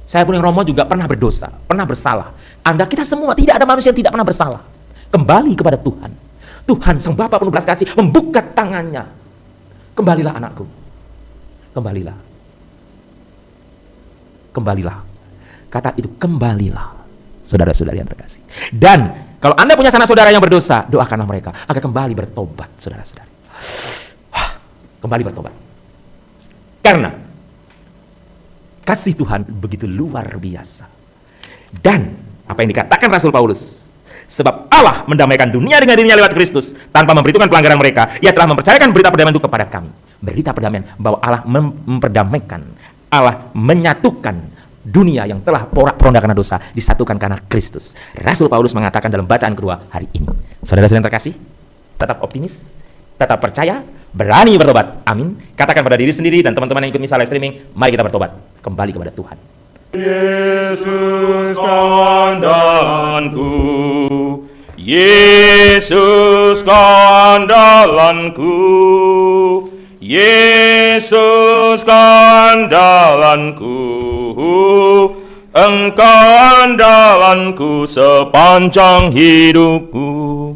Saya pun yang Romo juga pernah berdosa, pernah bersalah. Anda, kita semua, tidak ada manusia yang tidak pernah bersalah. Kembali kepada Tuhan. Tuhan Sang Bapa penuh belas kasih membuka tangannya. Kembalilah anakku. Kembalilah. Kembalilah. Kata itu, kembalilah. Saudara-saudari yang terkasih. Dan kalau Anda punya sanak saudara yang berdosa, doakanlah mereka agar kembali bertobat, saudara-saudari. Kembali bertobat. Karena kasih Tuhan begitu luar biasa. Dan apa yang dikatakan Rasul Paulus, sebab Allah mendamaikan dunia dengan dirinya lewat Kristus tanpa memperhitungkan pelanggaran mereka. Ia telah mempercayakan berita perdamaian itu kepada kami. Berita perdamaian bahwa Allah memperdamaikan, Allah menyatukan dunia yang telah porak-poranda karena dosa, disatukan karena Kristus. Rasul Paulus mengatakan dalam bacaan kedua hari ini. Saudara-saudara yang terkasih, tetap optimis, tetap percaya, berani bertobat. Amin. Katakan pada diri sendiri dan teman-teman yang ikut misa live streaming, mari kita bertobat, kembali kepada Tuhan. Yesus kau andalanku, Yesus kau andalanku, Yesus kau andalanku, Engkau andalanku sepanjang hidupku.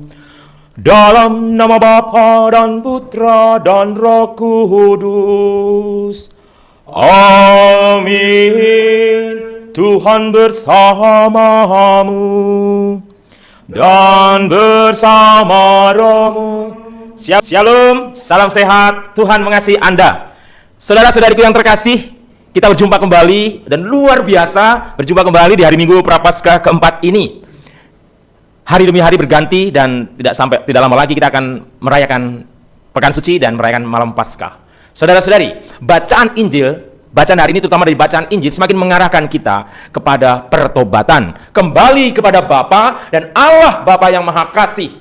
Dalam nama Bapa dan Putra dan Roh Kudus. Amin. Tuhan bersamamu dan bersama rohmu. Shalom, salam sehat, Tuhan mengasihi Anda. Saudara-saudariku yang terkasih, kita berjumpa kembali dan luar biasa berjumpa kembali di hari Minggu Prapaskah keempat ini. Hari demi hari berganti dan tidak lama lagi kita akan merayakan Pekan Suci dan merayakan Malam Paskah. Saudara-saudari, bacaan Injil, bacaan hari ini terutama dari bacaan Injil semakin mengarahkan kita kepada pertobatan, kembali kepada Bapa dan Allah Bapa yang Maha Kasih,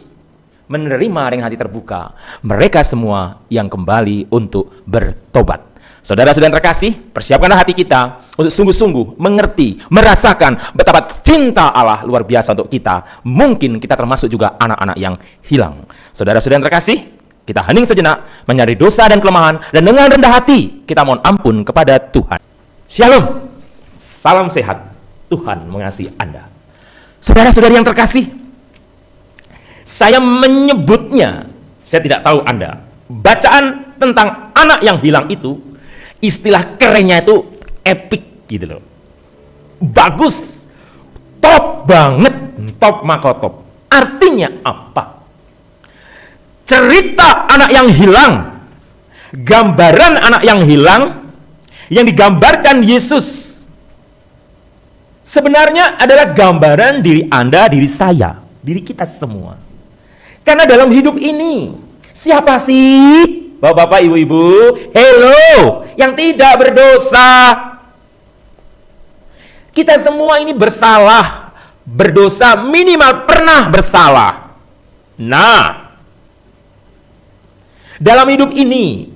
menerima dengan hati terbuka mereka semua yang kembali untuk bertobat. Saudara-saudara yang terkasih, persiapkanlah hati kita untuk sungguh-sungguh mengerti, merasakan betapa cinta Allah luar biasa untuk kita. Mungkin kita termasuk juga anak-anak yang hilang. Saudara-saudara yang terkasih, kita hening sejenak, menyadari dosa dan kelemahan, dan dengan rendah hati, kita mohon ampun kepada Tuhan. Shalom, salam sehat, Tuhan mengasihi Anda. Saudara-saudari yang terkasih, saya menyebutnya, saya tidak tahu Anda, bacaan tentang anak yang hilang itu, istilah kerennya itu epic gitu loh. Bagus, top banget, top makotop. Artinya apa? Cerita anak yang hilang, gambaran anak yang hilang yang digambarkan Yesus sebenarnya adalah gambaran diri Anda, diri saya, diri kita semua. Karena dalam hidup ini, siapa sih Bapak-bapak, ibu-ibu, hello, yang tidak berdosa? Kita semua ini bersalah, berdosa, minimal pernah bersalah. Nah, dalam hidup ini,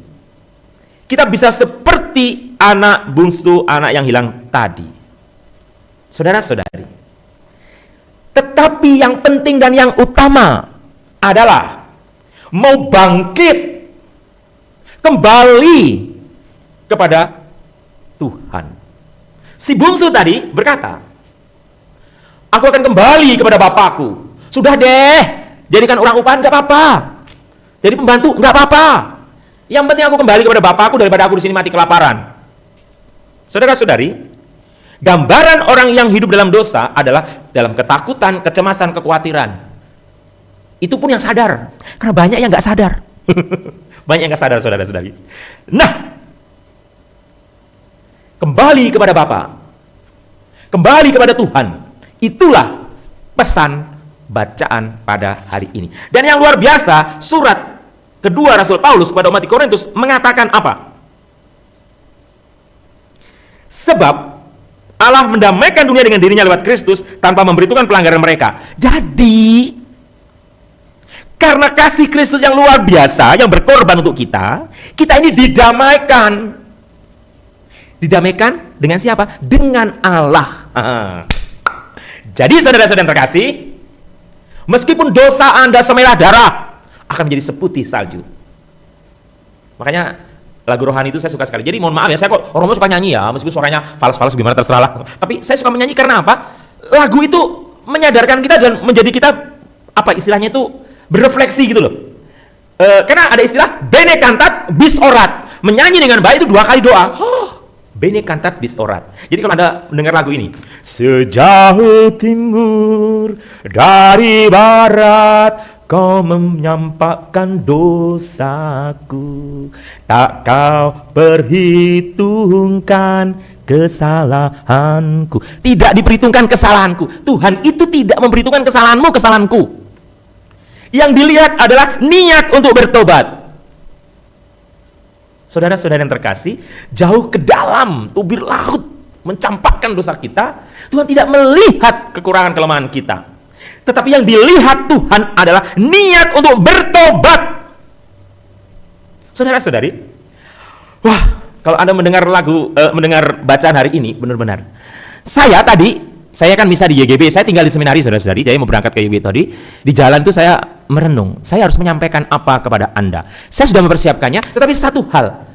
kita bisa seperti anak bungsu, anak yang hilang tadi. Saudara-saudari, tetapi yang penting dan yang utama adalah mau bangkit kembali kepada Tuhan. Si bungsu tadi berkata, aku akan kembali kepada Bapakku. Sudah deh, jadikan orang upahan gak apa-apa. Jadi pembantu nggak apa-apa. Yang penting aku kembali kepada Bapakku daripada aku di sini mati kelaparan. Saudara-saudari, gambaran orang yang hidup dalam dosa adalah dalam ketakutan, kecemasan, kekhawatiran. Itu pun yang sadar, karena banyak yang nggak sadar. Banyak yang nggak sadar, saudara-saudari. Nah, kembali kepada Bapa, kembali kepada Tuhan. Itulah pesan bacaan pada hari ini. Dan yang luar biasa, surat kedua Rasul Paulus kepada umat di Korintus mengatakan apa? Sebab Allah mendamaikan dunia dengan dirinya lewat Kristus tanpa memperhitungkan pelanggaran mereka. Jadi, karena kasih Kristus yang luar biasa yang berkorban untuk kita, kita ini didamaikan. Didamaikan dengan siapa? Dengan Allah. Jadi saudara-saudara yang terkasih, meskipun dosa Anda semerah darah, akan menjadi seputih salju. Makanya Lagu rohani itu saya suka sekali. Jadi mohon maaf ya, saya kok Romo suka nyanyi ya, meskipun suaranya fals-fals gimana terserah lah. Tapi saya suka menyanyi karena apa? Lagu itu menyadarkan kita dan menjadi kita, apa istilahnya itu, berefleksi gitu loh. Karena ada istilah bene cantat bis orat, menyanyi dengan baik itu 2 kali doa. Bene cantat bis orat. Jadi kalau Anda mendengar lagu ini, sejauh timur dari barat kau menyampaikan dosaku, tak kau perhitungkan kesalahanku. Tidak diperhitungkan kesalahanku. Tuhan itu tidak memperhitungkan kesalahanmu, kesalahanku. Yang dilihat adalah niat untuk bertobat. Saudara-saudara yang terkasih, jauh ke dalam tubir laut mencampakkan dosa kita, Tuhan tidak melihat kekurangan kelemahan kita. Tetapi yang dilihat Tuhan adalah niat untuk bertobat. Saudara-saudari, wah, kalau Anda mendengar mendengar bacaan hari ini, benar-benar. Saya kan bisa di YGB, saya tinggal di seminari, saudara-saudari. Jadi mau berangkat ke YGB tadi, di jalan itu saya merenung. Saya harus menyampaikan apa kepada Anda. Saya sudah mempersiapkannya, tetapi satu hal,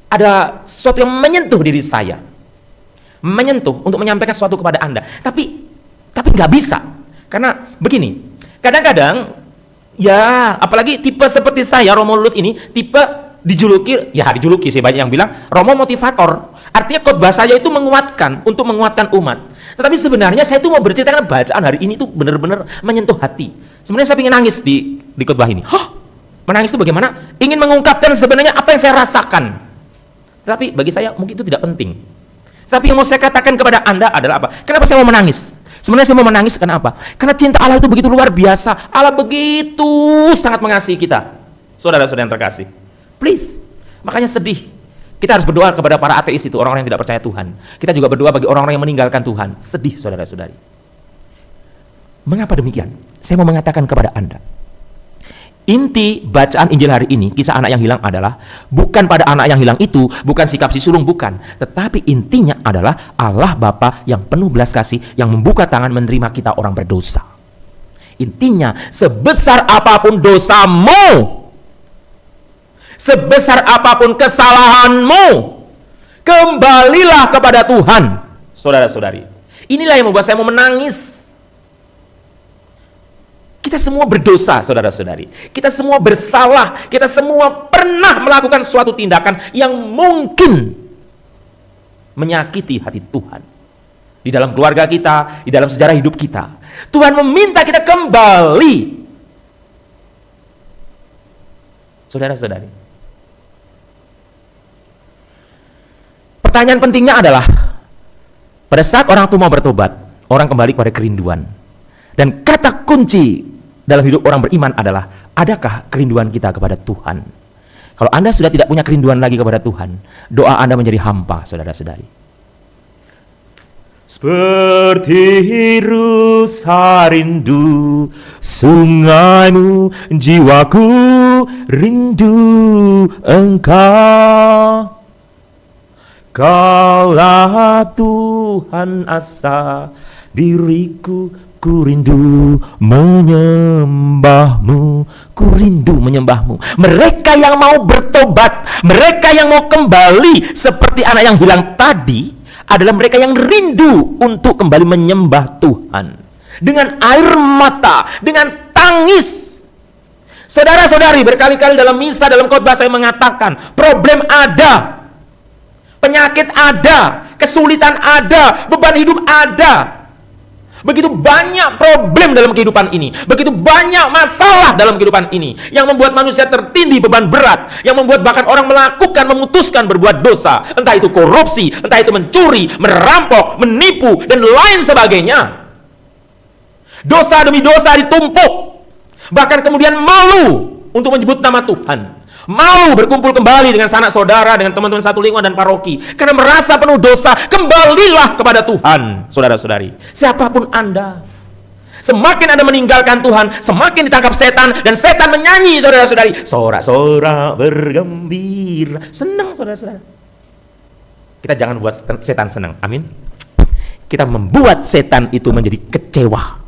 ada sesuatu yang menyentuh diri saya. Menyentuh untuk menyampaikan sesuatu kepada Anda. Tapi nggak bisa. Karena begini, kadang-kadang ya, apalagi tipe seperti saya, Romo Lulus ini, tipe dijuluki sih, banyak yang bilang Romo motivator. Artinya khotbah saya itu menguatkan, untuk menguatkan umat. Tetapi sebenarnya saya itu mau bercerita karena bacaan hari ini itu benar-benar menyentuh hati. Sebenarnya saya ingin nangis di khotbah ini. Menangis itu bagaimana? Ingin mengungkapkan sebenarnya apa yang saya rasakan. Tapi bagi saya mungkin itu tidak penting. Tapi yang mau saya katakan kepada Anda adalah apa? Kenapa saya mau menangis? Sebenarnya saya mau menangis karena apa? Karena cinta Allah itu begitu luar biasa. Allah begitu sangat mengasihi kita. Saudara-saudara yang terkasih. Please. Makanya sedih. Kita harus berdoa kepada para ateis itu, orang-orang yang tidak percaya Tuhan. Kita juga berdoa bagi orang-orang yang meninggalkan Tuhan. Sedih, saudara-saudari. Mengapa demikian? Saya mau mengatakan kepada Anda. Inti bacaan Injil hari ini, kisah anak yang hilang adalah bukan pada anak yang hilang itu, bukan sikap si sulung, bukan. Tetapi intinya adalah Allah Bapa yang penuh belas kasih, yang membuka tangan menerima kita orang berdosa. Intinya, sebesar apapun dosamu, sebesar apapun kesalahanmu, kembalilah kepada Tuhan. Saudara-saudari, inilah yang membuat saya mau menangis. Kita semua berdosa, saudara-saudari. Kita semua bersalah. Kita semua pernah melakukan suatu tindakan yang mungkin menyakiti hati Tuhan. Di dalam keluarga kita, di dalam sejarah hidup kita. Tuhan meminta kita kembali. Saudara-saudari. Pertanyaan pentingnya adalah, pada saat orang itu mau bertobat, orang kembali kepada kerinduan. Dan kata kunci dalam hidup orang beriman adalah, adakah kerinduan kita kepada Tuhan? Kalau Anda sudah tidak punya kerinduan lagi kepada Tuhan, doa Anda menjadi hampa, saudara-saudari. Seperti rusa rindu sungaimu, jiwaku rindu Engkau. Kaulah Tuhan asa diriku, ku rindu menyembahmu, ku rindu menyembahmu. Mereka yang mau bertobat, mereka yang mau kembali seperti anak yang hilang tadi, adalah mereka yang rindu untuk kembali menyembah Tuhan. Dengan air mata, dengan tangis. Saudara-saudari, berkali-kali dalam misa, dalam khotbah saya mengatakan, problem ada, penyakit ada, kesulitan ada, beban hidup ada. Begitu banyak problem dalam kehidupan ini, begitu banyak masalah dalam kehidupan ini, yang membuat manusia tertindih beban berat, yang membuat bahkan orang memutuskan berbuat dosa, entah itu korupsi, entah itu mencuri, merampok, menipu, dan lain sebagainya. Dosa demi dosa ditumpuk, bahkan kemudian malu untuk menyebut nama Tuhan. Malu berkumpul kembali dengan sanak saudara, dengan teman-teman satu lingkungan dan paroki, karena merasa penuh dosa. Kembalilah kepada Tuhan, saudara-saudari. Siapapun Anda, semakin Anda meninggalkan Tuhan, semakin ditangkap setan, dan setan menyanyi, saudara-saudari, sorak-sorak bergembira, senang, saudara-saudara. Kita jangan buat setan senang, amin. Kita membuat setan itu menjadi kecewa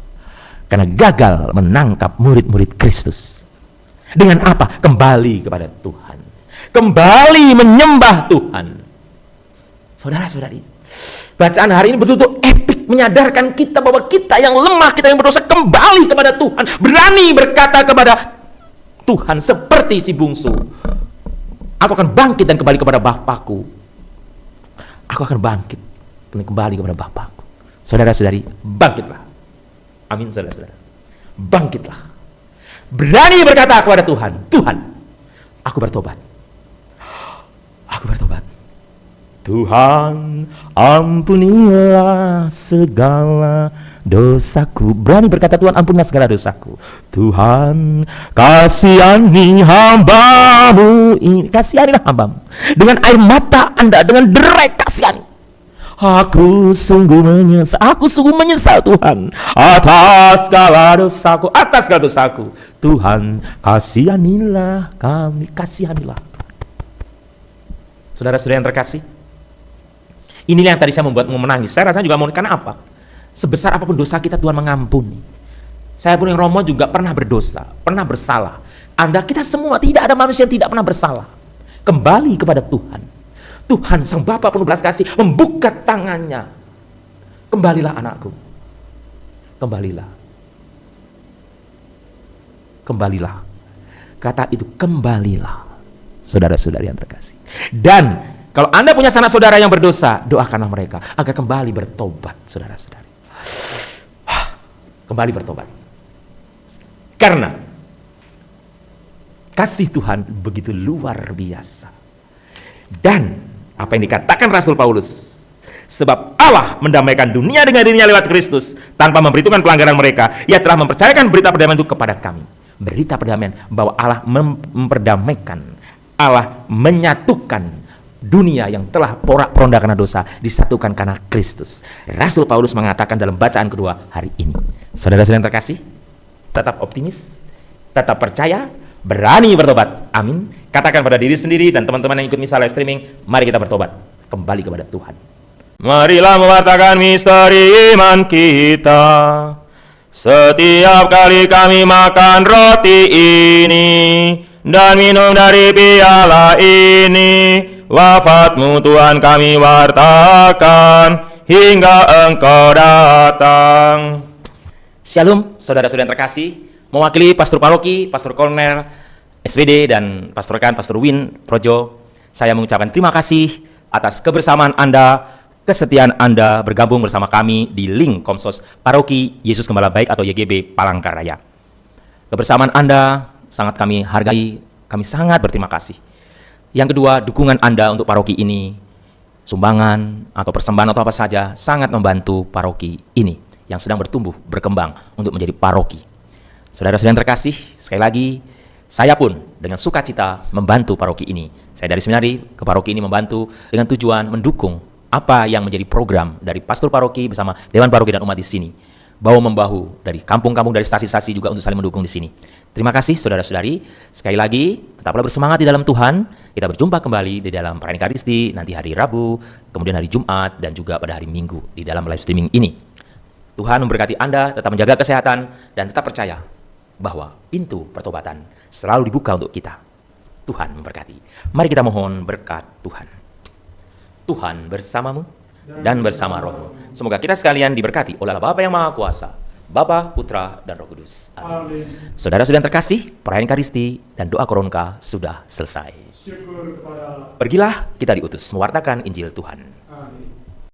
karena gagal menangkap murid-murid Kristus. Dengan apa? Kembali kepada Tuhan. kembali menyembah Tuhan. Saudara-saudari, bacaan hari ini betul-betul epik, menyadarkan kita bahwa kita yang lemah, kita yang berdosa kembali kepada Tuhan, berani berkata kepada Tuhan seperti si bungsu, aku akan bangkit dan kembali kepada Bapakku. Aku akan bangkit dan kembali kepada Bapakku. Saudara-saudari, bangkitlah. Amin, saudara-saudara. Bangkitlah. Berani berkata kepada Tuhan, Tuhan, aku bertobat. Aku bertobat. Tuhan, ampunilah segala dosaku. Berani berkata, Tuhan, ampunilah segala dosaku. Tuhan, kasihani hamba-Mu ini. Kasihanilah hamba-Mu. Dengan air mata Anda, dengan derai kasihani. Aku sungguh menyesal Tuhan atas segala dosaku, Tuhan, kasihanilah kami, kasihanilah. Saudara-saudara yang terkasih, inilah yang tadi saya membuatmu menangis. Saya rasanya juga mau, karena apa? Sebesar apapun dosa kita, Tuhan mengampuni. Saya pun yang Romo juga pernah berdosa, pernah bersalah. Kita semua, tidak ada manusia yang tidak pernah bersalah. Kembali kepada Tuhan. Tuhan Sang Bapa penuh belas kasih membuka tangannya. Kembalilah anakku. Kembalilah. Kembalilah. Kata itu kembalilah. Saudara-saudari yang terkasih. Dan kalau Anda punya sanak saudara yang berdosa, doakanlah mereka agar kembali bertobat, saudara-saudari. Kembali bertobat. Karena kasih Tuhan begitu luar biasa. Dan apa yang dikatakan Rasul Paulus, sebab Allah mendamaikan dunia dengan dirinya lewat Kristus tanpa memperhitungkan pelanggaran mereka. Ia telah mempercayakan berita perdamaian itu kepada kami. Berita perdamaian bahwa Allah memperdamaikan, Allah menyatukan dunia yang telah porak-poranda karena dosa, disatukan karena Kristus. Rasul Paulus mengatakan dalam bacaan kedua hari ini. Saudara-saudara yang terkasih, tetap optimis, tetap percaya, berani bertobat. Amin. Katakan pada diri sendiri dan teman-teman yang ikut misa live streaming, mari kita bertobat kembali kepada Tuhan. Marilah mewartakan misteri iman kita. Setiap kali kami makan roti ini dan minum dari piala ini, wafat-Mu Tuhan kami wartakan hingga Engkau datang. Shalom, saudara-saudara yang terkasih. Mewakili Pastor Paroki, Pastor Kolonel SPD dan Pastor Rekan, Pastor Win Projo, saya mengucapkan terima kasih atas kebersamaan Anda, kesetiaan Anda bergabung bersama kami di link Komsos Paroki Yesus Gembala Baik atau YGB Palangkaraya. Kebersamaan Anda sangat kami hargai, kami sangat berterima kasih. Yang kedua, dukungan Anda untuk paroki ini, sumbangan atau persembahan atau apa saja, sangat membantu paroki ini yang sedang bertumbuh, berkembang untuk menjadi paroki. Saudara-saudara yang terkasih, sekali lagi, saya pun dengan sukacita membantu paroki ini. Saya dari seminari ke paroki ini membantu dengan tujuan mendukung apa yang menjadi program dari pastor paroki bersama Dewan Paroki dan umat di sini. Bahu-membahu dari kampung-kampung, dari stasi-stasi juga untuk saling mendukung di sini. Terima kasih saudara-saudari. Sekali lagi, tetaplah bersemangat di dalam Tuhan. Kita berjumpa kembali di dalam perayaan Ekaristi nanti hari Rabu, kemudian hari Jumat, dan juga pada hari Minggu di dalam live streaming ini. Tuhan memberkati Anda, tetap menjaga kesehatan, dan tetap percaya bahwa pintu pertobatan selalu dibuka untuk kita. Tuhan memberkati. Mari kita mohon berkat Tuhan. Tuhan bersamamu dan bersama rohmu. Semoga kita sekalian diberkati oleh Bapa yang Maha Kuasa, Bapa, Putra, dan Roh Kudus. Amin. Saudara-saudara yang terkasih, perayaan Ekaristi dan doa Koronka sudah selesai. Pergilah, kita diutus mewartakan Injil Tuhan.